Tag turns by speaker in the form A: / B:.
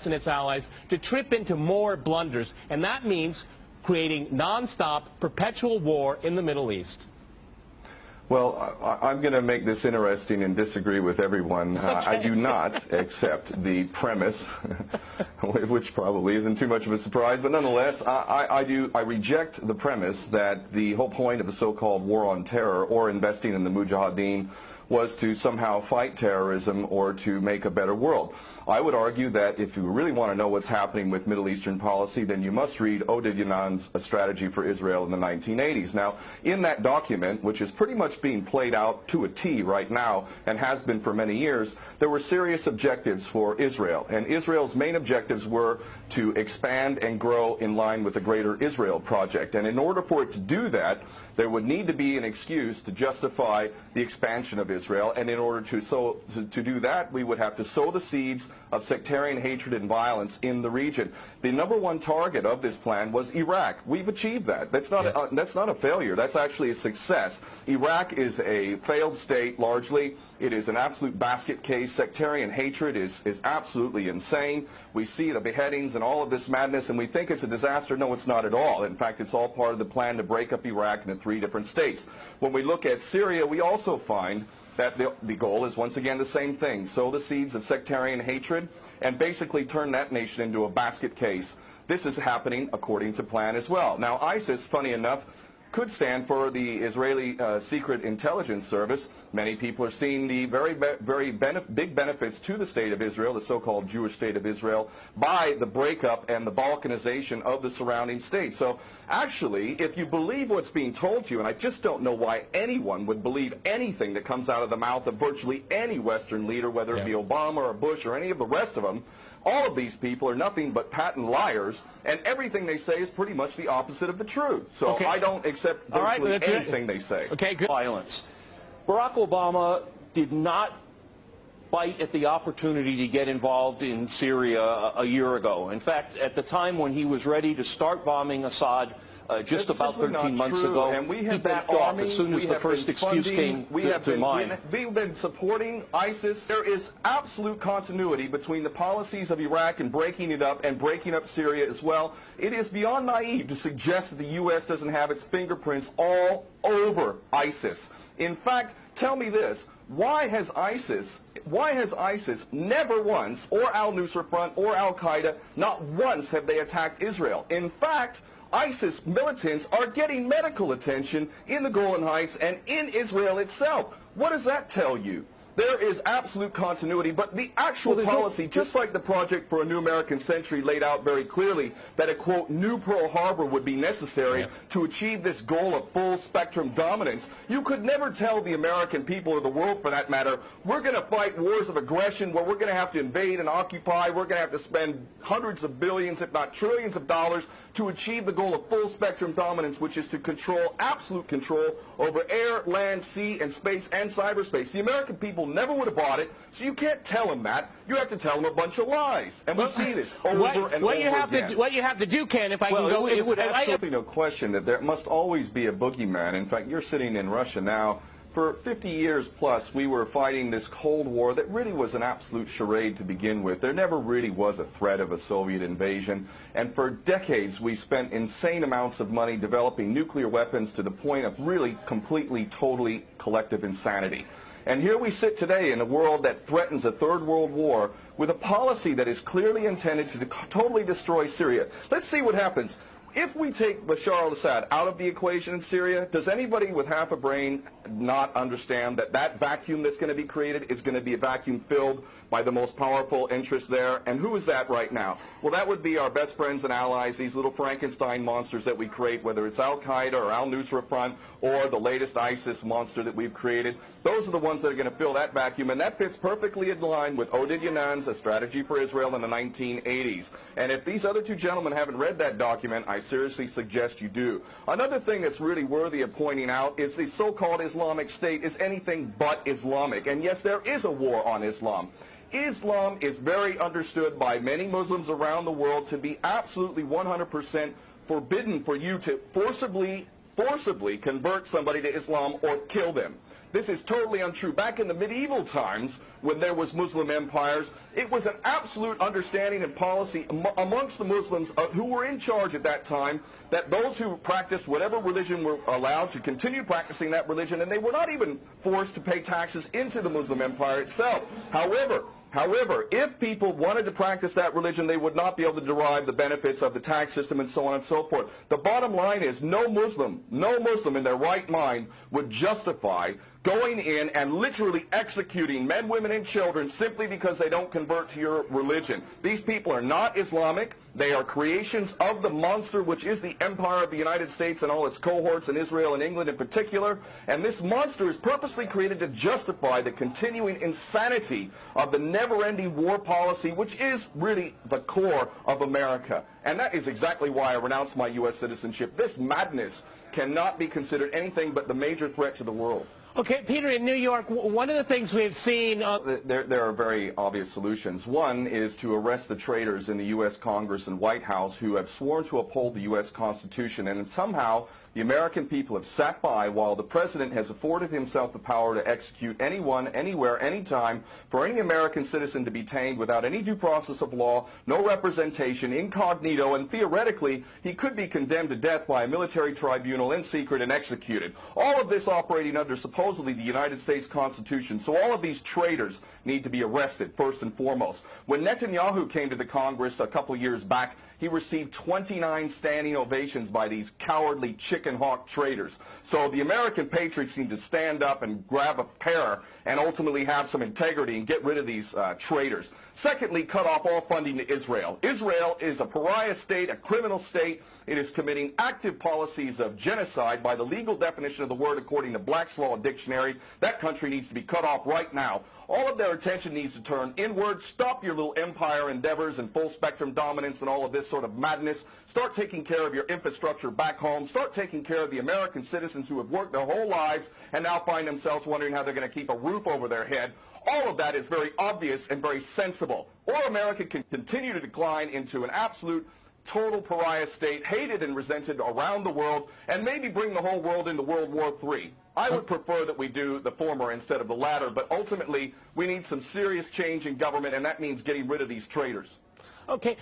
A: and its allies to trip into more blunders, and that means creating non-stop, perpetual war in the Middle East.
B: Well, I'm going to make this interesting and disagree with everyone.
A: Okay.
B: I do not accept the premise, which probably isn't too much of a surprise, but nonetheless, I reject the premise that the whole point of the so-called war on terror or investing in the Mujahideen was to somehow fight terrorism or to make a better world. I would argue that if you really want to know what's happening with Middle Eastern policy, then you must read Oded Yanan's A Strategy for Israel in the 1980s. Now, in that document, which is pretty much being played out to a T right now and has been for many years, there were serious objectives for Israel. And Israel's main objectives were to expand and grow in line with the Greater Israel Project. And in order for it to do that, there would need to be an excuse to justify the expansion of Israel, and in order to do that, we would have to sow the seeds of sectarian hatred and violence in the region. The #1 target of this plan was Iraq. We've achieved that. That's not a failure. That's actually a success. Iraq is a failed state largely. It is an absolute basket case. Sectarian hatred is absolutely insane. We see the beheadings and all of this madness, and we think it's a disaster. No, it's not at all. In fact, it's all part of the plan to break up Iraq into 3 different states. When we look at Syria, we also find that the goal is once again the same thing: sow the seeds of sectarian hatred and basically turn that nation into a basket case. This is happening according to plan as well. Now, ISIS, funny enough, could stand for the Israeli Secret Intelligence Service. Many people are seeing the very big benefits to the state of Israel, the so-called Jewish state of Israel, by the breakup and the balkanization of the surrounding states. So actually, if you believe what's being told to you, and I just don't know why anyone would believe anything that comes out of the mouth of virtually any Western leader, whether it be Obama or Bush or any of the rest of them, all of these people are nothing but patent liars, and everything they say is pretty much the opposite of the truth. So I don't accept virtually anything they say.
C: Okay, good. Violence. Barack Obama did not bite at the opportunity to get involved in Syria a year ago. In fact, at the time when he was ready to start bombing Assad, just about 13 months ago,
B: and we have
C: he backed off as soon as the first excuse came to mind.
B: We've been supporting ISIS. There is absolute continuity between the policies of Iraq and breaking it up and breaking up Syria as well. It is beyond naive to suggest that the U.S. doesn't have its fingerprints all over ISIS. In fact, tell me this: why has ISIS never once, or al-Nusra Front or al-Qaeda, not once have they attacked Israel? In fact, ISIS militants are getting medical attention in the Golan Heights and in Israel itself. What does that tell you? There is absolute continuity, but the actual policy, just like the Project for a New American Century laid out very clearly, that a, quote, new Pearl Harbor would be necessary to achieve this goal of full spectrum dominance. You could never tell the American people, or the world for that matter, we're going to fight wars of aggression where we're going to have to invade and occupy, we're going to have to spend hundreds of billions, if not trillions of dollars to achieve the goal of full spectrum dominance, which is to control, absolute control over air, land, sea, and space and cyberspace. The American people never would have bought it, so you can't tell them that. You have to tell them a bunch of lies. And we see this over and over again.
A: What you have to do, Ken, if I can go...
B: It would absolutely no question that there must always be a boogeyman. In fact, you're sitting in Russia now. For 50 years plus, we were fighting this Cold War that really was an absolute charade to begin with. There never really was a threat of a Soviet invasion. And for decades, we spent insane amounts of money developing nuclear weapons to the point of really completely, totally collective insanity. And here we sit today in a world that threatens a third world war with a policy that is clearly intended to totally destroy Syria. Let's see what happens. If we take Bashar al-Assad out of the equation in Syria, does anybody with half a brain not understand that that vacuum that's going to be created is going to be a vacuum filled by the most powerful interest there? And who is that right now? Well, that would be our best friends and allies, these little Frankenstein monsters that we create, whether it's al-Qaeda or al-Nusra Front or the latest ISIS monster that we've created. Those are the ones that are going to fill that vacuum, and that fits perfectly in line with Oded Yanan's A Strategy for Israel in the 1980s. And if these other two gentlemen haven't read that document, I seriously suggest you do. Another thing that's really worthy of pointing out is the so-called Islamic State is anything but Islamic. And yes, there is a war on Islam. Islam is very understood by many Muslims around the world to be absolutely 100% forbidden for you to forcibly convert somebody to Islam or kill them. This is totally untrue. Back in the medieval times, when there was Muslim empires, it was an absolute understanding and policy amongst the Muslims who were in charge at that time that those who practiced whatever religion were allowed to continue practicing that religion, and they were not even forced to pay taxes into the Muslim empire itself. However, if people wanted to practice that religion, they would not be able to derive the benefits of the tax system and so on and so forth. The bottom line is no Muslim in their right mind would justify going in and literally executing men, women, and children simply because they don't convert to your religion. These people are not Islamic. They are creations of the monster, which is the empire of the United States and all its cohorts in Israel and England in particular. And this monster is purposely created to justify the continuing insanity of the never-ending war policy, which is really the core of America. And that is exactly why I renounced my U.S. citizenship. This madness cannot be considered anything but the major threat to the world.
A: Okay, Peter, in New York, one of the things we've seen...
B: There are very obvious solutions. One is to arrest the traitors in the U.S. Congress and White House who have sworn to uphold the U.S. Constitution, and somehow the American people have sat by while the President has afforded himself the power to execute anyone, anywhere, anytime, for any American citizen to be detained without any due process of law, no representation, incognito, and theoretically he could be condemned to death by a military tribunal in secret and executed. All of this operating under supposedly the United States Constitution. So all of these traitors need to be arrested first and foremost. When Netanyahu came to the Congress a couple years back, he received 29 standing ovations by these cowardly chicken hawk traitors. So the American patriots need to stand up and grab a pair and ultimately have some integrity and get rid of these traitors. Secondly, cut off all funding to Israel. Israel is a pariah state, a criminal state. It is committing active policies of genocide by the legal definition of the word according to Black's Law Dictionary. That country needs to be cut off right now. All of their attention needs to turn inward. Stop your little empire endeavors and full spectrum dominance and all of this sort of madness. Start taking care of your infrastructure back home. Start taking care of the American citizens who have worked their whole lives and now find themselves wondering how they're going to keep a roof over their head. All of that is very obvious and very sensible. Or America can continue to decline into an absolute total pariah state, hated and resented around the world, and maybe bring the whole world into World War III. I would prefer that we do the former instead of the latter, but ultimately we need some serious change in government, and that means getting rid of these traitors.
A: Okay.